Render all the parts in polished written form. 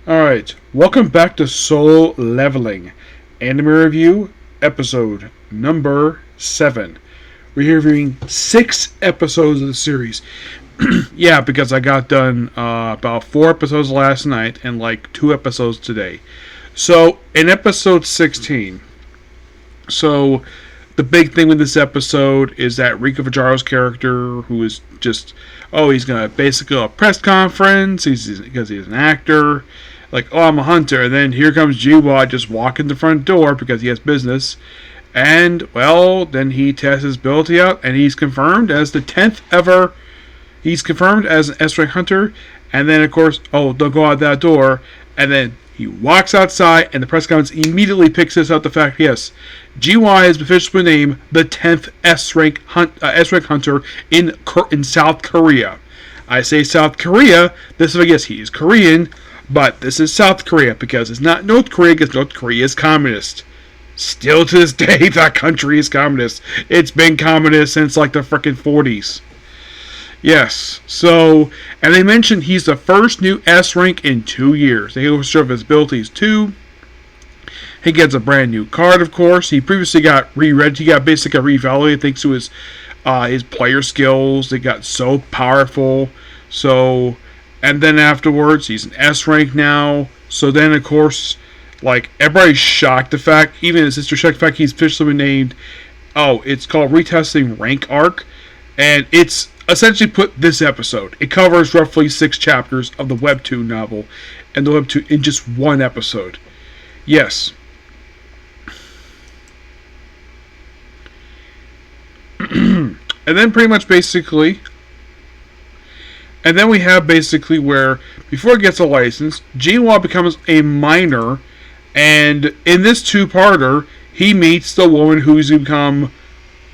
Alright, welcome back to Solo Leveling, Anime Review, episode number 7. We're reviewing 6 episodes of the series. Yeah, because I got done about 4 episodes last night and like 2 episodes today. So, in episode 16, so the big thing with this episode is that Rico Fajaro's character, who is just, he's gonna basically go a press conference, because he's an actor. Like, I'm a hunter, and then here comes Jiwa just walking the front door because he has business. And, well, then he tests his ability out, and he's confirmed as the 10th ever. He's confirmed as an S-rank hunter, and then, of course, don't go out that door. And then he walks outside, and the press conference immediately picks this out the fact, yes, GY has officially been named the 10th S-rank hunter in South Korea. I say South Korea, this is, I guess he is Korean, but this is South Korea because it's not North Korea because North Korea is communist. Still to this day, that country is communist. It's been communist since like the frickin' 40s. Yes, so, and they mentioned he's the first new S rank in 2 years. They will show his abilities too. He gets a brand new card, of course. He previously got reread. He got basically reevaluated thanks to his player skills. They got so powerful. So, and then afterwards, he's an S rank now. So then, of course, like, everybody's shocked the fact, even his sister shocked the fact he's officially been named, it's called Retesting Rank Arc. And it's essentially put this episode. It covers roughly 6 chapters of the Webtoon novel. And the Webtoon in just 1 episode. Yes. And then pretty much basically... And then we have basically where, before he gets a license, Jinhua becomes a minor, and in this 2-parter, he meets the woman who he's become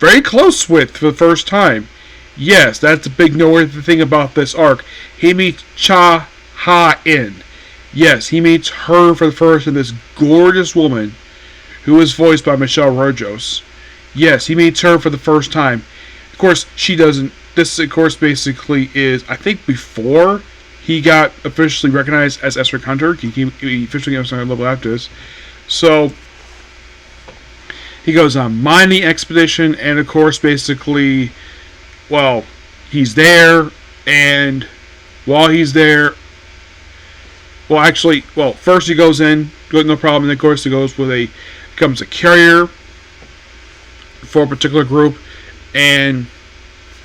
very close with for the first time. Yes, that's the big noteworthy thing about this arc. He meets Cha Ha-in. Yes, he meets her for the first time, this gorgeous woman, who is voiced by Michelle Rojos. Yes, he meets her for the first time. Of course, she doesn't. This, of course, basically is, I think, before he got officially recognized as S-rank hunter. He officially got a level after this. So, he goes on mining expedition, and of course, basically, well, he's there, and while he's there, first he goes in, no problem, and of course he becomes a carrier for a particular group, and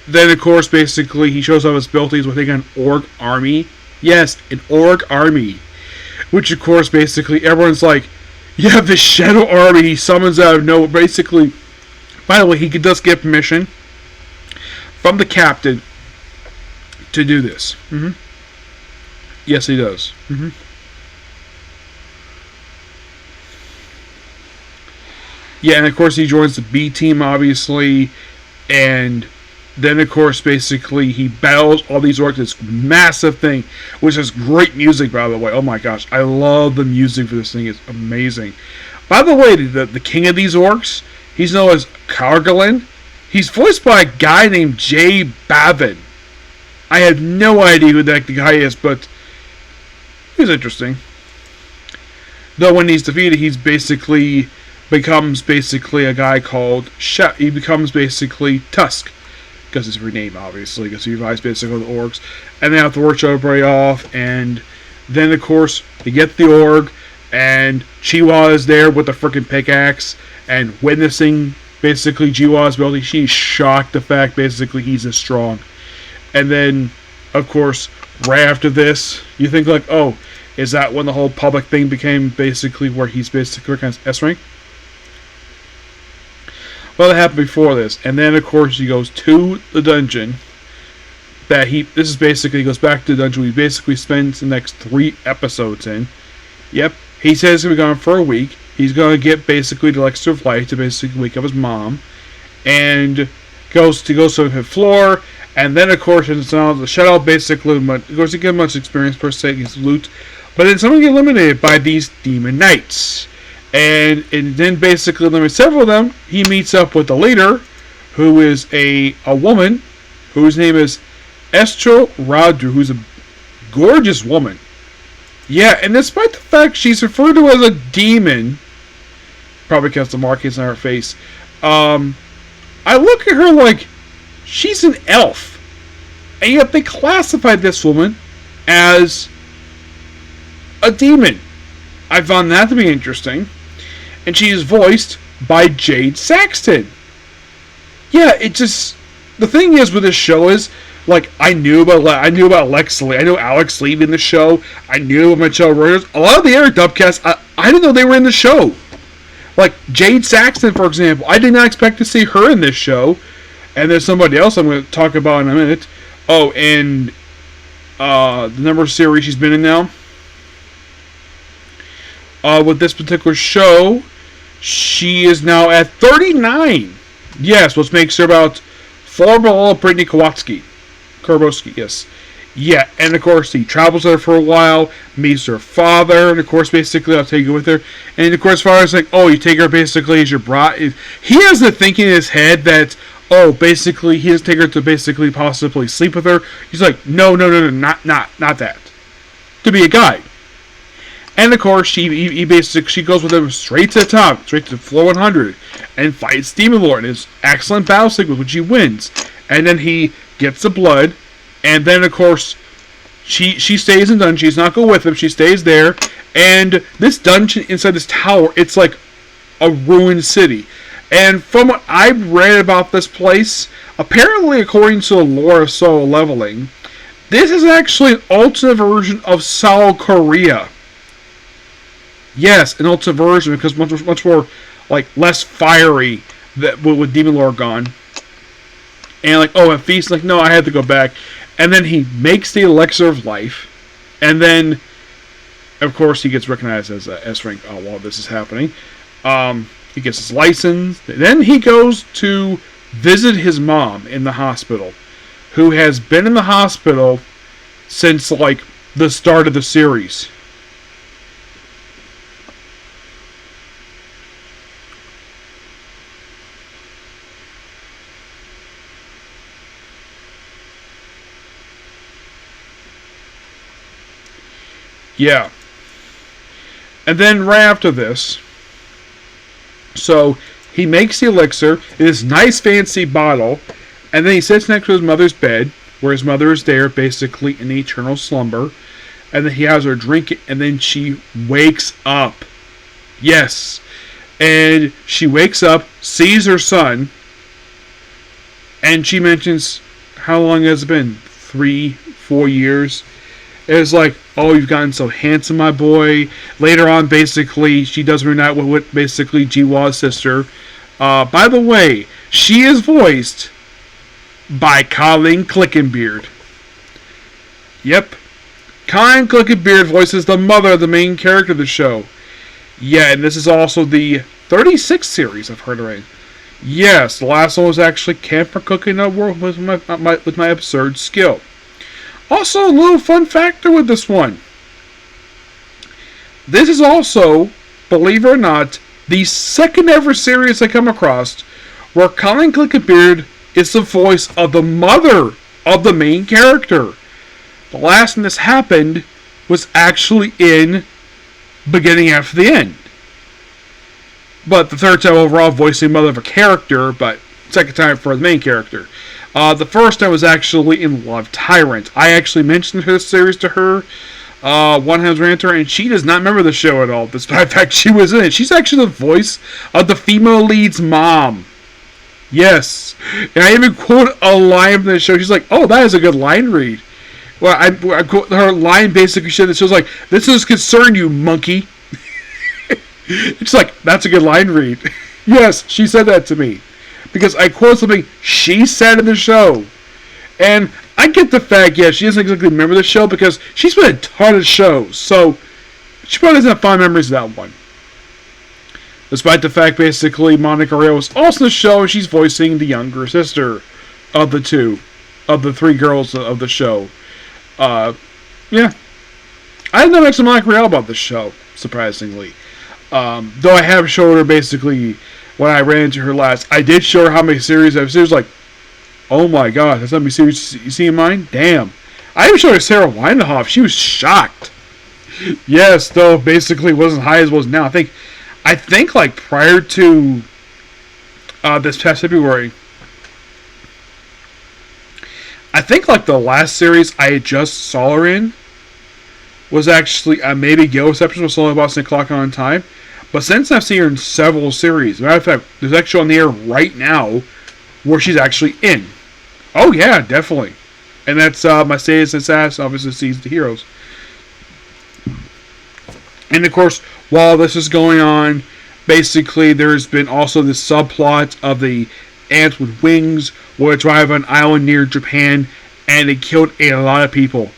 then, of course, basically, he shows off his abilities with an orc army. Yes, an orc army. Which, of course, basically, everyone's like, you have this shadow army he summons out of nowhere. Basically, by the way, he does get permission from the captain to do this. Mm-hmm. Yes, he does. Mm-hmm. Yeah, and of course, he joins the B team, obviously, and then, of course, basically, he battles all these orcs, this massive thing, which has great music, by the way. Oh my gosh, I love the music for this thing. It's amazing. By the way, the king of these orcs, he's known as Kargalin. He's voiced by a guy named Jay Bavin. I have no idea who that guy is, but he's interesting. Though when he's defeated, he becomes a guy called he becomes basically Tusk. Because it's renamed, obviously, because he revives basically the orcs. And they have to work everybody off, and then, of course, they get the org, and Chiwa is there with the freaking pickaxe, and witnessing, basically, Jiwa's ability. She's shocked the fact, basically, he's this strong. And then, of course, right after this, you think, like, is that when the whole public thing became, basically, where he's basically recognized S-rank? Well, that happened before this, and then of course he goes to the dungeon. He goes back to the dungeon. He basically spends the next 3 episodes in. Yep, he says he's gonna be gone for a week. He's gonna get basically the elixir of life to basically wake up his mom, and goes to the floor. And then of course it's now the shadow basically. Of course, he gets much experience per se. He's loot, but then someone get eliminated by these demon knights. And then basically, several of them, he meets up with the leader, who is a woman, whose name is Estro Radu, who's a gorgeous woman. Yeah, and despite the fact she's referred to as a demon, probably because the markings on her face, I look at her like she's an elf. And yet they classified this woman as a demon. I found that to be interesting. And she is voiced by Jade Saxton. Yeah, it just... The thing is with this show is, like, I knew about Lex Lee. I know Alex Lee in the show. I knew about Michelle Reuters. A lot of the other dubcasts, I didn't know they were in the show. Like, Jade Saxton, for example. I did not expect to see her in this show. And there's somebody else I'm going to talk about in a minute. Oh, and the number of series she's been in now. With this particular show, she is now at 39. Yes, which makes her about 4 below Brittany Kowalski, yes. Yeah, and of course he travels with her for a while, meets her father, and of course basically I'll take her with her. And of course father's like, oh, you take her basically as your bride. He has the thinking in his head that, oh, basically he has to take her to basically possibly sleep with her. He's like, no, not that. To be a guide. And of course, she goes with him straight to the top, straight to floor 100, and fights Demon Lord. And it's excellent battle sequence, which he wins. And then he gets the blood, and then of course, she stays in the dungeon. She's not going with him. She stays there, and this dungeon inside this tower, it's like a ruined city. And from what I've read about this place, apparently, according to the lore of Solo Leveling, this is actually an alternate version of South Korea. Yes, an ultimate version because much more like less fiery with Demon Lord gone. And like, oh, and Feast like, no, I had to go back. And then he makes the elixir of life, and then, of course, he gets recognized as S-rank while this is happening. He gets his license. Then he goes to visit his mom in the hospital, who has been in the hospital since like the start of the series. Yeah. And then right after this, so he makes the elixir in this nice fancy bottle, and then he sits next to his mother's bed, where his mother is there basically in eternal slumber, and then he has her drink it, and then she wakes up. Yes. And she wakes up, sees her son, and she mentions, how long has it been? 3-4 years? It's like, oh, you've gotten so handsome, my boy. Later on, basically, she does reunite with basically Jiwa's sister. By the way, she is voiced by Colleen Clickenbeard. Yep. Colleen Clickenbeard voices the mother of the main character of the show. Yeah, and this is also the 36th series I've heard her in. Yes, the last one was actually Camp for Cooking Up World with my absurd skill. Also, a little fun factor with this one. This is also, believe it or not, the second ever series I come across where Colleen Clickenbeard is the voice of the mother of the main character. The last time this happened was actually in Beginning After the End. But the third time overall voicing mother of a character, but second time for the main character. The first time was actually in Love Tyrant. I actually mentioned her series to her one time ranter, and she does not remember the show at all, despite the fact she was in it. She's actually the voice of the female lead's mom. Yes. And I even quote a line from the show. She's like, oh, that is a good line read. Well, I quote her line basically said that she was like, this is concern you, monkey. It's like, that's a good line read. Yes, she said that to me. Because I quote something she said in the show. And I get the fact, yeah, she doesn't exactly remember the show because she's been in a ton of shows. So, she probably doesn't have fond memories of that one. Despite the fact, basically, Monica Rio is also in the show and she's voicing the younger sister of the three girls of the show. Yeah. I didn't know much to Monica Rio about this show, surprisingly. Though I have showed her basically when I ran into her last. I did show her how many series I've seen. She was like, oh my god, that's how many series you see in mine? Damn. I even showed her Sarah Weinhoff. She was shocked. Yes, though basically wasn't high as it was now. I think like prior to this past February, I think like the last series I had just saw her in was actually maybe Gale Reception was only about 6 o'clock on time. But since I've seen her in several series, matter of fact, there's actually on the air right now where she's actually in. Oh yeah, definitely. And that's Mercedes Assassin, obviously sees the heroes. And of course, while this is going on, basically there's been also this subplot of the ants with wings where they drive an island near Japan and it killed a lot of people.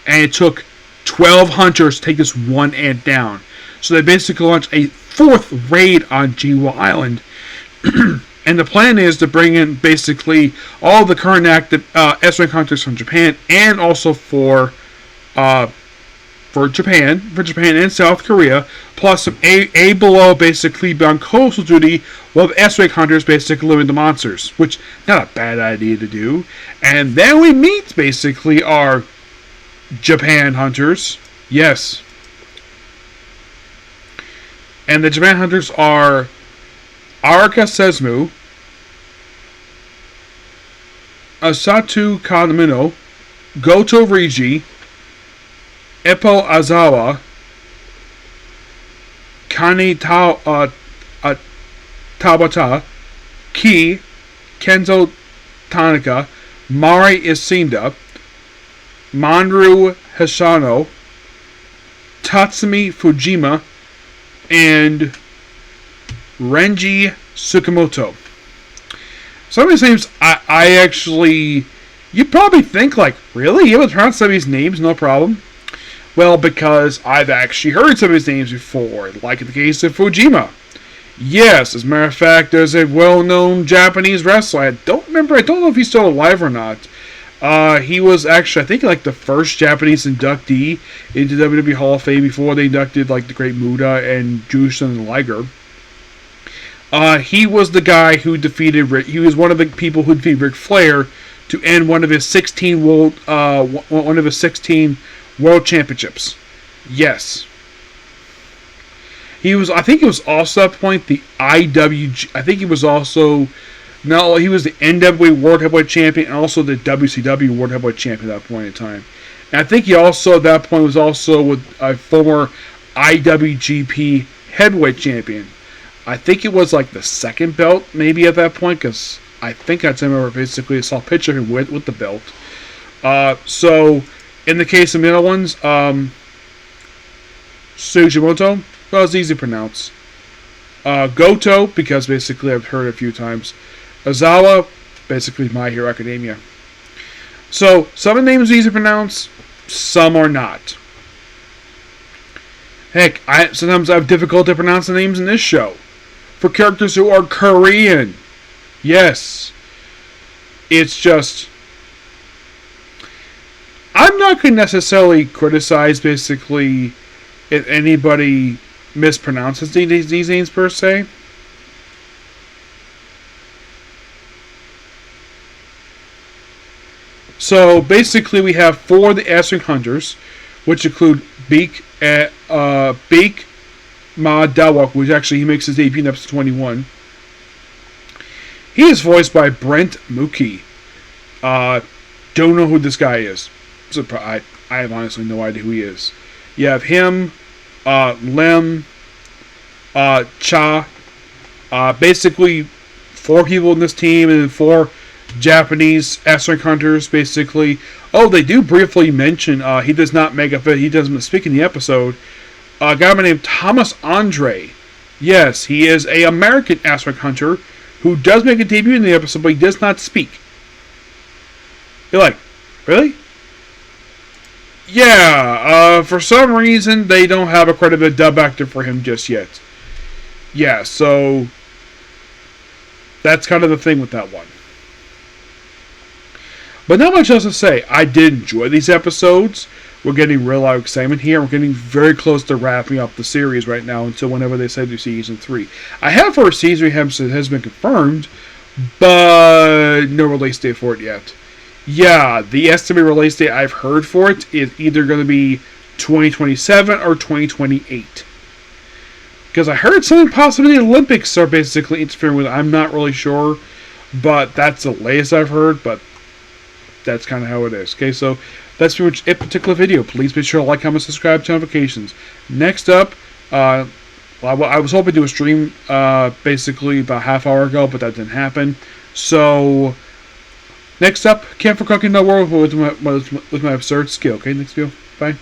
And it took 12 hunters to take this one ant down. So they basically launched a fourth raid on Jiwa Island. And the plan is to bring in basically all the current active S-rank hunters from Japan and also for Japan and South Korea, plus some A below basically be on coastal duty while the S-rank hunters basically limit the monsters, which not a bad idea to do. And then we meet basically our Japan hunters. Yes. And the Japan hunters are Araka Sesmu, Asatu Kanamino, Goto Rigi, Eppo Azawa, Kani Tabata, Ki, Kenzo Tanaka, Mari Isinda, Manru Hisano, Tatsumi Fujima, and Renji Tsukamoto. Some of these names I actually, you'd probably think like, really? You would pronounce some of these names, no problem. Well, because I've actually heard some of these names before, like in the case of Fujima. Yes, as a matter of fact, there's a well-known Japanese wrestler. I don't know if he's still alive or not. He was actually, I think, like the first Japanese inductee into WWE Hall of Fame before they inducted like the Great Muta and Jushin Liger. He was the guy who defeated he was one of the people who defeated Ric Flair to end one of his 16 world championships. Yes. He was, I think it was also at that point the IWG, I think he was also, no, he was the NWA World Heavyweight Champion and also the WCW World Heavyweight Champion at that point in time. And I think he also, at that point, was also with a former IWGP Heavyweight Champion. I think it was like the second belt, maybe at that point, because I think I remember basically I saw a picture of him with the belt. So, in the case of middle ones, Sugimoto, well, it's easy to pronounce. Goto, because basically I've heard it a few times. Azawa, basically My Hero Academia. So, some of the names are easy to pronounce, some are not. Heck, sometimes I have difficulty pronouncing names in this show. For characters who are Korean. Yes. It's just, I'm not going to necessarily criticize, basically, if anybody mispronounces these names per se. So, basically, we have 4 of the S-Ring Hunters, which include Beak Ma Dawak, which actually he makes his debut in episode 21. He is voiced by Brent Mookie. Don't know who this guy is. So I have honestly no idea who he is. You have him, Lem, Cha, basically 4 people in this team, and then 4 Japanese S-Rank hunters, basically. Oh, they do briefly mention, he does not he doesn't speak in the episode, a guy named Thomas Andre. Yes, he is an American S-Rank hunter who does make a debut in the episode, but he does not speak. You're like, really? Yeah, for some reason, they don't have a credible dub actor for him just yet. Yeah, so that's kind of the thing with that one. But not much else to say. I did enjoy these episodes. We're getting real lot of excitement here. We're getting very close to wrapping up the series right now until whenever they say do season 3. I have heard season 3 has been confirmed, but no release date for it yet. Yeah, the estimated release date I've heard for it is either going to be 2027 or 2028. Because I heard something possibly the Olympics are basically interfering with it. I'm not really sure, but that's the latest I've heard, but that's kind of how it is. Okay, so that's pretty much it particular video. Please be sure to like, comment, subscribe, turn notifications. Next up, I was hoping to do a stream basically about a half hour ago, but that didn't happen. So next up, Camp for Cooking the World with my absurd skill. Okay, next video. Bye.